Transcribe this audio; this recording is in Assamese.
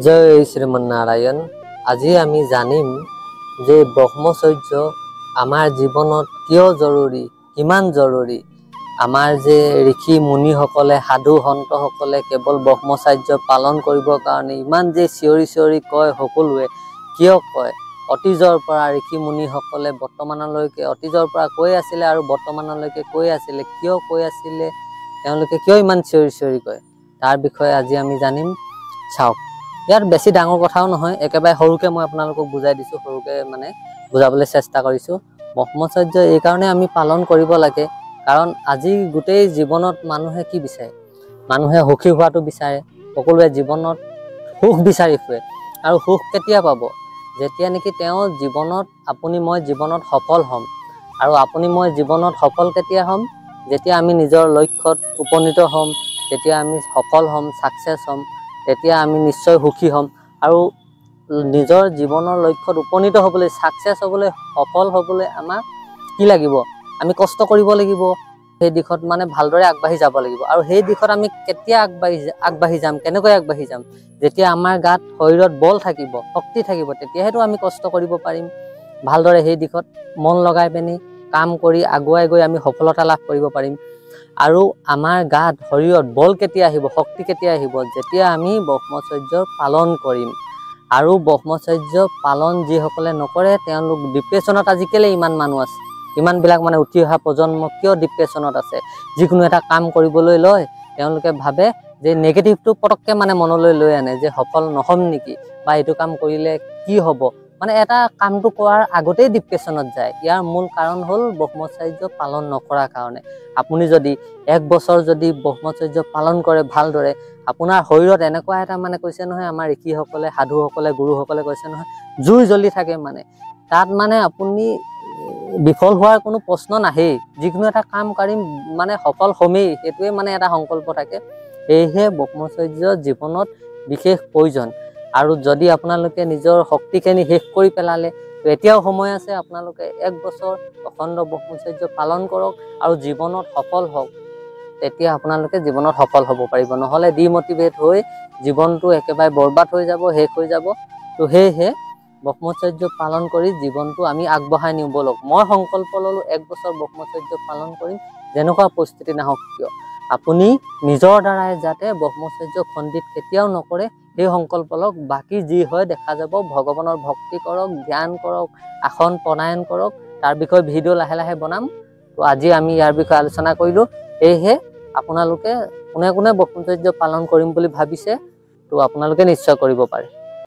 जय श्रीमन्नारायण। আজি আমি জানিম যে ব্ৰহ্মচৰ্য আমাৰ জীৱনত কিয় জৰুৰী, কিমান জৰুৰী। আমাৰ যে ঋষি মুনিসকলে সাধু সন্তসকলে কেৱল ব্ৰহ্মচৰ্য পালন কৰিবৰ কাৰণে ইমান যে চিঞৰি চিঞৰি কয়, সকলোৱে কিয় কয়? অতীজৰ পৰা ঋষি মুনিসকলে বৰ্তমানলৈকে অতীজৰ পৰা কৈ আছিলে আৰু বৰ্তমানলৈকে কৈ আছিলে, কিয় কৈ আছিলে, তেওঁলোকে কিয় ইমান চিঞৰি চিঞৰি কয়, তাৰ বিষয়ে আজি আমি জানিম। চাওক, ইয়াত বেছি ডাঙৰ কথাও নহয়, একেবাৰে সৰুকে মই আপোনালোকক বুজাই দিছোঁ, সৰুকে মানে বুজাবলৈ চেষ্টা কৰিছোঁ। ব্ৰহ্মচৰ্য এই কাৰণে আমি পালন কৰিব লাগে, কাৰণ আজি গোটেই জীৱনত মানুহে কি বিচাৰে? মানুহে সুখী হোৱাটো বিচাৰে, সকলোৱে জীৱনত সুখ বিচাৰি ফুৰে। আৰু সুখ কেতিয়া পাব? যেতিয়া নেকি তেওঁ জীৱনত, আপুনি মই জীৱনত সফল হ'ম। আৰু আপুনি মই জীৱনত সফল কেতিয়া হ'ম? যেতিয়া আমি নিজৰ লক্ষ্যত উপনীত হ'ম, যেতিয়া আমি সফল হ'ম, ছাকচেছ হ'ম, তেতিয়া আমি নিশ্চয় সুখী হ'ম। আৰু নিজৰ জীৱনৰ লক্ষ্যত উপনীত হ'বলৈ, ছাকচেছ হ'বলৈ, সফল হ'বলৈ আমাক কি লাগিব? আমি কষ্ট কৰিব লাগিব, সেই দিশত মানে ভালদৰে আগবাঢ়ি যাব লাগিব। আৰু সেই দিশত আমি কেতিয়া আগবাঢ়ি যাম, কেনেকৈ আগবাঢ়ি যাম? যেতিয়া আমাৰ গাত শৰীৰত বল থাকিব, শক্তি থাকিব, তেতিয়াহেতো আমি কষ্ট কৰিব পাৰিম। ভালদৰে সেই দিশত মন লগাই পিনি কাম কৰি আগুৱাই গৈ আমি সফলতা লাভ কৰিব পাৰিম। আৰু আমাৰ গাত শৰীৰত বল কেতিয়া আহিব, শক্তি কেতিয়া আহিব? যেতিয়া আমি ব্ৰহ্মচৰ্য পালন কৰিম। আৰু ব্ৰহ্মচৰ্য পালন যিসকলে নকৰে, তেওঁলোক ডিপ্ৰেশ্যনত আজিকালি ইমান মানুহ আছে, ইমানবিলাক মানে উঠি অহা প্ৰজন্ম কিয় ডিপ্ৰেশ্যনত আছে? যিকোনো এটা কাম কৰিবলৈ লয়, তেওঁলোকে ভাবে যে নেগেটিভটো পটককৈ মানে মনলৈ লৈ আনে, যে সফল নহ'ম নেকি, বা এইটো কাম কৰিলে কি হ'ব, মানে এটা কামটো কৰাৰ আগতেই ডিপ্ৰেশ্যনত যায়। ইয়াৰ মূল কাৰণ হ'ল ব্ৰহ্মচৰ্য পালন নকৰাৰ কাৰণে। আপুনি যদি 1 বছৰ যদি ব্ৰহ্মচৰ্য পালন কৰে ভালদৰে, আপোনাৰ শৰীৰত এনেকুৱা এটা মানে কৈছে নহয়, আমাৰ ঋষিসকলে, সাধুসকলে, গুৰুসকলে কৈছে নহয়, জুই জ্বলি থাকে মানে। তাত মানে আপুনি বিফল হোৱাৰ কোনো প্ৰশ্ন নাহেই। যিকোনো এটা কাম কৰিম মানে সফল হ'মেই, সেইটোৱে মানে এটা সংকল্প থাকে। সেয়েহে ব্ৰহ্মচৰ্য জীৱনত বিশেষ প্ৰয়োজন। আৰু যদি আপোনালোকে নিজৰ শক্তিখিনি শেষ কৰি পেলালে, এতিয়াও সময় আছে, আপোনালোকে 1 বছৰ অখণ্ড ব্ৰহ্মচৰ্য পালন কৰক আৰু জীৱনত সফল হওক। তেতিয়া আপোনালোকে জীৱনত সফল হ'ব পাৰিব, নহ'লে ডিমটিভেট হৈ জীৱনটো একেবাৰে বৰবাদ হৈ যাব, শেষ হৈ যাব। তো সেয়েহে ব্ৰহ্মচৰ্য পালন কৰি জীৱনটো আমি আগবঢ়াই নিওঁ ব'লক। মই সংকল্প ল'লোঁ 1 বছৰ ব্ৰহ্মচৰ্য পালন কৰিম, যেনেকুৱা পৰিস্থিতি নাহক কিয়। আপুনি নিজৰ দ্বাৰাই যাতে ব্ৰহ্মচৰ্য খণ্ডিত কেতিয়াও নকৰে, সেই সংকল্প লওক। বাকী যি হয় দেখা যাব। ভগৱানৰ ভক্তি কৰক, ধ্যান কৰক, আসন প্ৰণায়ন কৰক। তাৰ বিষয়ে ভিডিঅ' লাহে লাহে বনাম। তো আজি আমি ইয়াৰ বিষয়ে আলোচনা কৰিলোঁ। সেয়েহে আপোনালোকে কোনে কোনে ব্ৰহ্মচৰ্য পালন কৰিম বুলি ভাবিছে, তো আপোনালোকে নিশ্চয় কৰিব পাৰে।